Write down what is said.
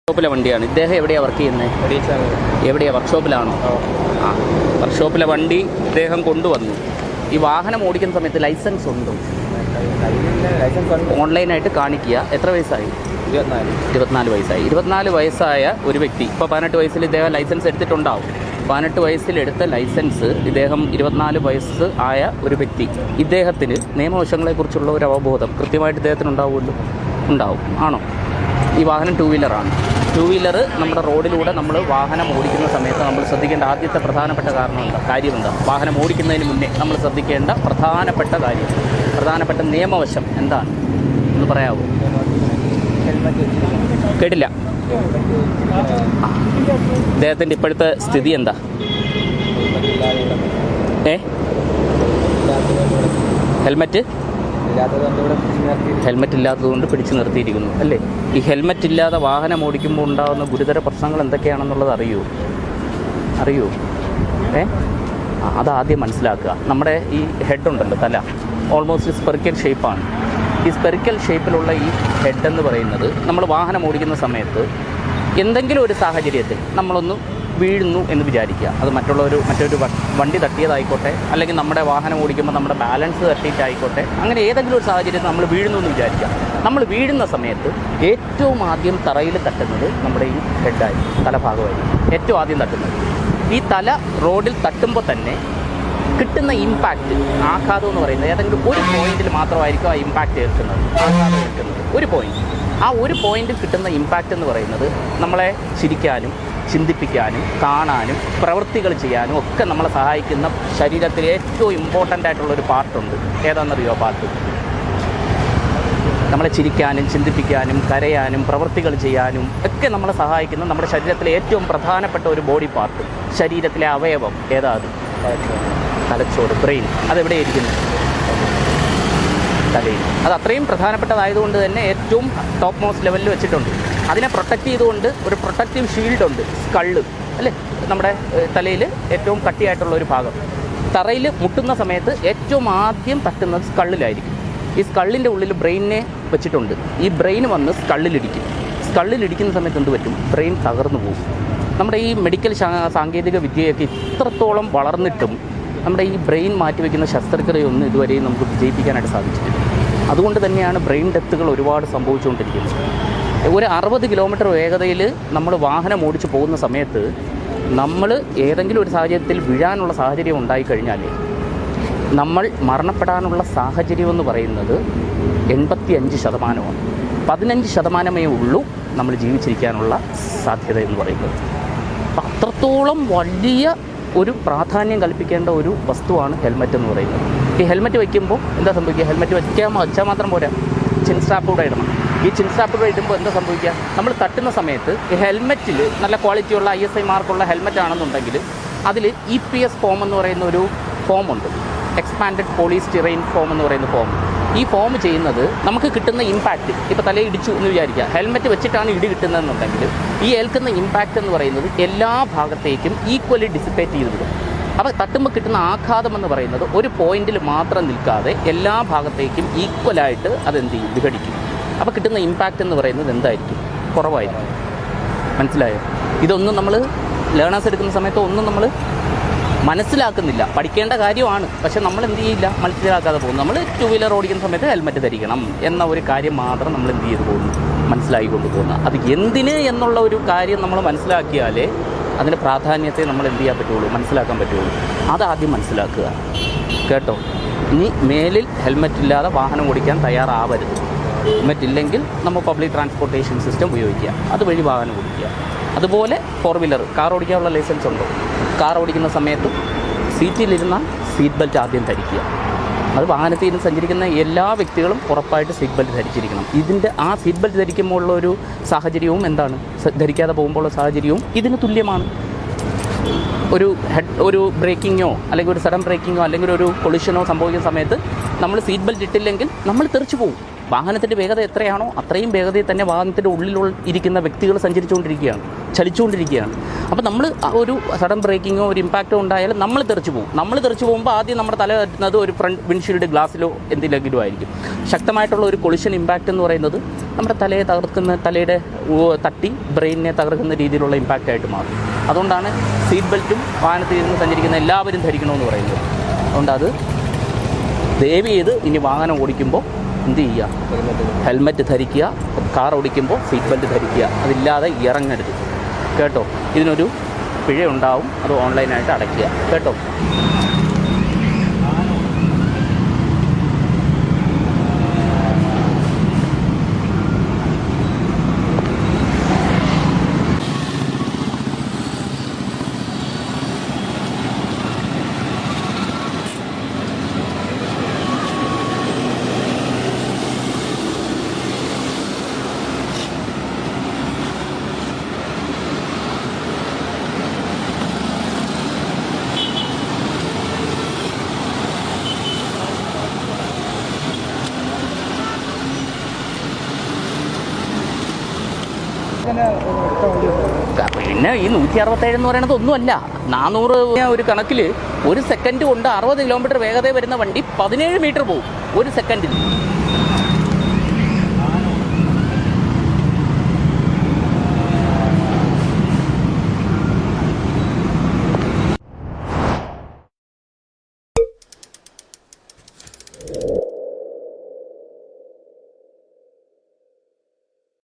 വർക്ക്ഷോപ്പിലെ വണ്ടിയാണ്. ഇദ്ദേഹം എവിടെയാണ് വർക്ക് ചെയ്യുന്നത്? എവിടെയാണ്? വർക്ക്ഷോപ്പിലാണോ? ആ, വർക്ക്ഷോപ്പിലെ വണ്ടി ഇദ്ദേഹം കൊണ്ടുവന്നു. ഈ വാഹനം ഓടിക്കുന്ന സമയത്ത് ലൈസൻസ് ഉണ്ടോ? ഓൺലൈനായിട്ട് കാണിക്കുക. എത്ര വയസ്സായി? 24 വയസ്സായി. 24 വയസ്സായ ഒരു വ്യക്തി ഇപ്പോൾ 18 വയസ്സിൽ ഇദ്ദേഹം ലൈസൻസ് എടുത്തിട്ടുണ്ടാവും. 18 വയസ്സിലെടുത്ത ലൈസൻസ് ഇദ്ദേഹം 24 വയസ്സ് ആയ ഒരു വ്യക്തി. ഇദ്ദേഹത്തിന് നിയമവശങ്ങളെക്കുറിച്ചുള്ള ഒരു അവബോധം കൃത്യമായിട്ട് ഇദ്ദേഹത്തിന് ഉണ്ടാവുമല്ലോ? ഉണ്ടാവും. ആണോ? ഈ വാഹനം 2 വീലറാണ്. 2 വീലർ നമ്മുടെ റോഡിലൂടെ നമ്മൾ വാഹനം ഓടിക്കുന്ന സമയത്ത് നമ്മൾ ശ്രദ്ധിക്കേണ്ട ആദ്യത്തെ പ്രധാനപ്പെട്ട കാര്യം എന്താ? വാഹനം ഓടിക്കുന്നതിന് മുന്നേ നമ്മൾ ശ്രദ്ധിക്കേണ്ട പ്രധാനപ്പെട്ട നിയമവശം എന്താണ് എന്ന് പറയാമോ? കേട്ടില്ല. ഇദ്ദേഹത്തിൻ്റെ ഇപ്പോഴത്തെ സ്ഥിതി എന്താ? ഹെൽമെറ്റ് ഇല്ലാത്തതുകൊണ്ട് പിടിച്ചു നിർത്തിയിരിക്കുന്നു അല്ലേ? ഈ ഹെൽമെറ്റ് ഇല്ലാതെ വാഹനം ഓടിക്കുമ്പോൾ ഉണ്ടാകുന്ന ഗുരുതര പ്രശ്നങ്ങൾ എന്തൊക്കെയാണെന്നുള്ളത് അറിയോ? അതാദ്യം മനസ്സിലാക്കുക. നമ്മുടെ ഈ ഹെഡ് ഉണ്ടല്ലോ, തല ഓൾമോസ്റ്റ് സ്പെറിക്കൽ ഷേപ്പാണ്. ഈ സ്പെറിക്കൽ ഷേപ്പിലുള്ള ഈ ഹെഡ് എന്ന് പറയുന്നത് നമ്മൾ വാഹനം ഓടിക്കുന്ന സമയത്ത് എന്തെങ്കിലും ഒരു സാഹചര്യത്തിൽ നമ്മളൊന്ന് വീഴുന്നു എന്ന് വിചാരിക്കുക. അത് മറ്റൊരു വണ്ടി തട്ടിയതായിക്കോട്ടെ, അല്ലെങ്കിൽ നമ്മുടെ വാഹനം ഓടിക്കുമ്പോൾ നമ്മുടെ ബാലൻസ് തട്ടിയിട്ടായിക്കോട്ടെ, അങ്ങനെ ഏതെങ്കിലും ഒരു സാഹചര്യത്തിൽ നമ്മൾ വീഴുന്നു എന്ന് വിചാരിക്കുക. നമ്മൾ വീഴുന്ന സമയത്ത് ഏറ്റവും ആദ്യം തറയിൽ തട്ടുന്നത് നമ്മുടെ ഈ ഹെഡായിരിക്കും, തലഭാഗമായിരിക്കും ഏറ്റവും ആദ്യം തട്ടുന്നത്. ഈ തല റോഡിൽ തട്ടുമ്പോൾ തന്നെ കിട്ടുന്ന ഇമ്പാക്റ്റ്, ആഘാതം എന്ന് പറയുന്നത് ഏതെങ്കിലും ഒരു പോയിന്റിൽ മാത്രമായിരിക്കും ആ ഇമ്പാക്റ്റ് ഏൽക്കുന്നത്, ആഘാതം ഏൽക്കുന്നത്. ഒരു പോയിന്റ്. ആ ഒരു പോയിന്റിൽ കിട്ടുന്ന ഇമ്പാക്റ്റ് എന്ന് പറയുന്നത് നമ്മളെ ചിരിക്കാനും ചിന്തിപ്പിക്കാനും കാണാനും പ്രവൃത്തികൾ ചെയ്യാനും ഒക്കെ നമ്മളെ സഹായിക്കുന്ന ശരീരത്തിലെ ഏറ്റവും ഇമ്പോർട്ടൻ്റ് ആയിട്ടുള്ളൊരു പാർട്ടുണ്ട്. ഏതാണെന്നറിയോ പാർട്ട്? നമ്മളെ ചിരിക്കാനും ചിന്തിപ്പിക്കാനും കരയാനും പ്രവൃത്തികൾ ചെയ്യാനും ഒക്കെ നമ്മളെ സഹായിക്കുന്ന നമ്മുടെ ശരീരത്തിലെ ഏറ്റവും പ്രധാനപ്പെട്ട ഒരു ബോഡി പാർട്ട്, ശരീരത്തിലെ അവയവം ഏതാ? അത് തലച്ചോറ്, ബ്രെയിൻ. അതെവിടെയിരിക്കുന്നു? തലയിൽ. അത് അത്രയും പ്രധാനപ്പെട്ടതായതുകൊണ്ട് തന്നെ ഏറ്റവും ടോപ്പ് മോസ്റ്റ് ലെവലിൽ വെച്ചിട്ടുണ്ട്. അതിനെ പ്രൊട്ടക്റ്റ് ചെയ്തുകൊണ്ട് ഒരു പ്രൊട്ടക്റ്റീവ് ഷീൽഡുണ്ട്, സ്കള്ള് അല്ലേ? നമ്മുടെ തലയിൽ ഏറ്റവും കട്ടിയായിട്ടുള്ള ഒരു ഭാഗം. തറയിൽ മുട്ടുന്ന സമയത്ത് ഏറ്റവും ആദ്യം തട്ടുന്നത് സ്കള്ളിലായിരിക്കും. ഈ സ്കള്ളിൻ്റെ ഉള്ളിൽ ബ്രെയിനിനെ വെച്ചിട്ടുണ്ട്. ഈ ബ്രെയിൻ വന്ന് സ്കള്ളിലിടിക്കും. സ്കള്ളിലിടിക്കുന്ന സമയത്ത് എന്ത് പറ്റും? ബ്രെയിൻ തകർന്നു പോകും. നമ്മുടെ ഈ മെഡിക്കൽ സാങ്കേതിക വിദ്യയൊക്കെ ഇത്രത്തോളം വളർന്നിട്ടും നമ്മുടെ ഈ ബ്രെയിൻ മാറ്റിവെക്കുന്ന ശസ്ത്രക്രിയയൊന്നും ഇതുവരെയും നമുക്ക് വിജയിപ്പിക്കാനായിട്ട് സാധിച്ചിട്ടില്ല. അതുകൊണ്ട് തന്നെയാണ് ബ്രെയിൻ ഡെത്തുകൾ ഒരുപാട് സംഭവിച്ചുകൊണ്ടിരിക്കുന്നത്. ഒരു 60 കിലോമീറ്റർ വേഗതയിൽ നമ്മൾ വാഹനം ഓടിച്ച് പോകുന്ന സമയത്ത് നമ്മൾ ഏതെങ്കിലും ഒരു സാഹചര്യത്തിൽ വീഴാനുള്ള സാഹചര്യം ഉണ്ടായിക്കഴിഞ്ഞാൽ നമ്മൾ മരണപ്പെടാനുള്ള സാഹചര്യമെന്ന് പറയുന്നത് 85%. 15% ഉള്ളൂ നമ്മൾ ജീവിച്ചിരിക്കാനുള്ള സാധ്യത എന്ന് പറയുന്നത്. അപ്പം അത്രത്തോളം വലിയ ഒരു പ്രാധാന്യം കൽപ്പിക്കേണ്ട ഒരു വസ്തുവാണ് ഹെൽമെറ്റ് എന്ന് പറയുന്നത്. ഈ ഹെൽമെറ്റ് വയ്ക്കുമ്പോൾ എന്താ സംഭവിക്കുക? ഹെൽമെറ്റ് വെച്ചാൽ മാത്രം പോരാ, ചിൻ സ്ട്രാപ്പ് കൂടെ ഇടണം. ഈ ചിൻ സ്ട്രാപ്പ് കൂടെ ഇടുമ്പോൾ എന്താ സംഭവിക്കുക? നമ്മൾ തട്ടുന്ന സമയത്ത് ഈ ഹെൽമെറ്റിൽ നല്ല ക്വാളിറ്റിയുള്ള ISI മാർക്കുള്ള ഹെൽമെറ്റ് ആണെന്നുണ്ടെങ്കിൽ അതിൽ EPS ഫോം എന്ന് പറയുന്ന ഒരു ഫോമുണ്ട്, എക്സ്പാൻഡഡ് പോളിസ്റ്റൈറീൻ ഫോം എന്ന് പറയുന്ന ഫോം. ഈ ഫോം ചെയ്യുന്നത് നമുക്ക് കിട്ടുന്ന ഇമ്പാക്റ്റ്, ഇപ്പോൾ തലയിൽ ഇടിച്ചു എന്ന് വിചാരിക്കുക, ഹെൽമെറ്റ് വെച്ചിട്ടാണ് ഇടി കിട്ടുന്നതെന്നുണ്ടെങ്കിൽ ഈ ഏൽക്കുന്ന ഇമ്പാക്റ്റ് എന്ന് പറയുന്നത് എല്ലാ ഭാഗത്തേക്കും ഈക്വലി ഡിസിപ്പേറ്റ് ചെയ്ത് വിടും. അപ്പോൾ തട്ടുമ്പോൾ കിട്ടുന്ന ആഘാതം എന്ന് പറയുന്നത് ഒരു പോയിന്റിൽ മാത്രം നിൽക്കാതെ എല്ലാ ഭാഗത്തേക്കും ഈക്വലായിട്ട് അതെന്ത് ചെയ്യും? വിഘടിക്കും. അപ്പോൾ കിട്ടുന്ന ഇമ്പാക്റ്റ് എന്ന് പറയുന്നത് എന്തായിരിക്കും? കുറവായിരിക്കും. മനസ്സിലായോ? ഇതൊന്നും നമ്മൾ ലേണേഴ്സ് എടുക്കുന്ന സമയത്ത് ഒന്നും നമ്മൾ മനസ്സിലാക്കുന്നില്ല. പഠിക്കേണ്ട കാര്യമാണ്, പക്ഷെ നമ്മൾ എന്ത് ചെയ്യില്ല, മനസ്സിലാക്കാതെ പോകുന്നു. നമ്മൾ 2 വീലർ ഓടിക്കുന്ന സമയത്ത് ഹെൽമെറ്റ് ധരിക്കണം എന്ന ഒരു കാര്യം മാത്രം നമ്മൾ എന്ത് ചെയ്ത് പോകുന്നു? മനസ്സിലാക്കിക്കൊണ്ട് പോകുന്നു. അത് എന്തിന് എന്നുള്ള ഒരു കാര്യം നമ്മൾ മനസ്സിലാക്കിയാലേ അതിൻ്റെ പ്രാധാന്യത്തെ നമ്മൾ എന്ത് ചെയ്യാൻ പറ്റുള്ളൂ? മനസ്സിലാക്കാൻ പറ്റുള്ളൂ. അതാദ്യം മനസ്സിലാക്കുക കേട്ടോ. ഇനി മേലിൽ ഹെൽമെറ്റ് ഇല്ലാതെ വാഹനം ഓടിക്കാൻ തയ്യാറാവരുത്. ഹെൽമെറ്റ് ഇല്ലെങ്കിൽ നമ്മൾ പബ്ലിക് ട്രാൻസ്പോർട്ടേഷൻ സിസ്റ്റം ഉപയോഗിക്കുക, അതുവഴി വാഹനം ഓടിക്കുക. അതുപോലെ 4 വീലർ കാർ ഓടിക്കാനുള്ള ലൈസൻസ് ഉണ്ടോ? കാർ ഓടിക്കുന്ന സമയത്ത് സീറ്റിലിരുന്നാൽ സീറ്റ് ബെൽറ്റ് ആദ്യം ധരിക്കുക. അത് വാഹനത്തിൽ ഇരുന്ന് സഞ്ചരിക്കുന്ന എല്ലാ വ്യക്തികളും ഉറപ്പായിട്ട് സീറ്റ് ബെൽറ്റ് ധരിച്ചിരിക്കണം. ആ സീറ്റ് ബെൽറ്റ് ധരിക്കുമ്പോൾ ഉള്ള ഒരു സാഹചര്യവും എന്താണ്? ധരിക്കാതെ പോകുമ്പോഴുള്ള സാഹചര്യവും ഇതിന് തുല്യമാണ്. ഒരു ബ്രേക്കിങ്ങോ അല്ലെങ്കിൽ ഒരു സഡൻ ബ്രേക്കിങ്ങോ അല്ലെങ്കിൽ ഒരു കൊളിഷനോ സംഭവിക്കുന്ന സമയത്ത് നമ്മൾ സീറ്റ് ബെൽറ്റ് ഇട്ടില്ലെങ്കിൽ നമ്മൾ തെറിച്ചു പോകും. വാഹനത്തിൻ്റെ വേഗത എത്രയാണോ അത്രയും വേഗതയിൽ തന്നെ വാഹനത്തിൻ്റെ ഉള്ളിൽ ഇരിക്കുന്ന വ്യക്തികൾ സഞ്ചരിച്ചുകൊണ്ടിരിക്കുകയാണ്, ചലിച്ചുകൊണ്ടിരിക്കുകയാണ്. അപ്പോൾ നമ്മൾ ഒരു സഡൻ ബ്രേക്കിങ്ങോ ഒരു ഇമ്പാക്റ്റോ ഉണ്ടായാലും നമ്മൾ തെറിച്ച് പോകും. നമ്മൾ തെറിച്ച് പോകുമ്പോൾ ആദ്യം നമ്മുടെ തല തട്ടുന്നത് ഒരു ഫ്രണ്ട് വിൻഷീൽഡ് ഗ്ലാസ്സിലോ എന്തിലെങ്കിലും ആയിരിക്കും. ശക്തമായിട്ടുള്ള ഒരു കൊളിഷൻ ഇമ്പാക്റ്റ് എന്ന് പറയുന്നത് നമ്മുടെ തലയെ തകർക്കുന്ന, തലയുടെ തട്ടി ബ്രെയിനിനെ തകർക്കുന്ന രീതിയിലുള്ള ഇമ്പാക്റ്റായിട്ട് മാറും. അതുകൊണ്ടാണ് സീറ്റ് ബെൽറ്റും വാഹനത്തിൽ ഇരുന്ന് സഞ്ചരിക്കുന്ന എല്ലാവരും ധരിക്കണമെന്ന് പറയുന്നത്. അതുകൊണ്ട് അത് ദയവ് ചെയ്ത് ഇനി വാഹനം ഓടിക്കുമ്പോൾ എന്ത് ചെയ്യുക, ഹെൽമെറ്റ് ധരിക്കുക, കാർ ഓടിക്കുമ്പോൾ സീറ്റ് ബെൽറ്റ് ധരിക്കുക, അതില്ലാതെ ഇറങ്ങരുത് കേട്ടോ. ഇതിനൊരു പിഴയുണ്ടാവും, അത് ഓൺലൈനായിട്ട് അടയ്ക്കുക കേട്ടോ. പിന്നെ ഈ 167 എന്ന് പറയുന്നത് ഒന്നുമല്ല. 400 ഒരു കണക്കിൽ ഒരു സെക്കൻഡ് കൊണ്ട് 60 കിലോമീറ്റർ വേഗത വരുന്ന വണ്ടി 17 മീറ്റർ പോകും ഒരു സെക്കൻഡിൽ.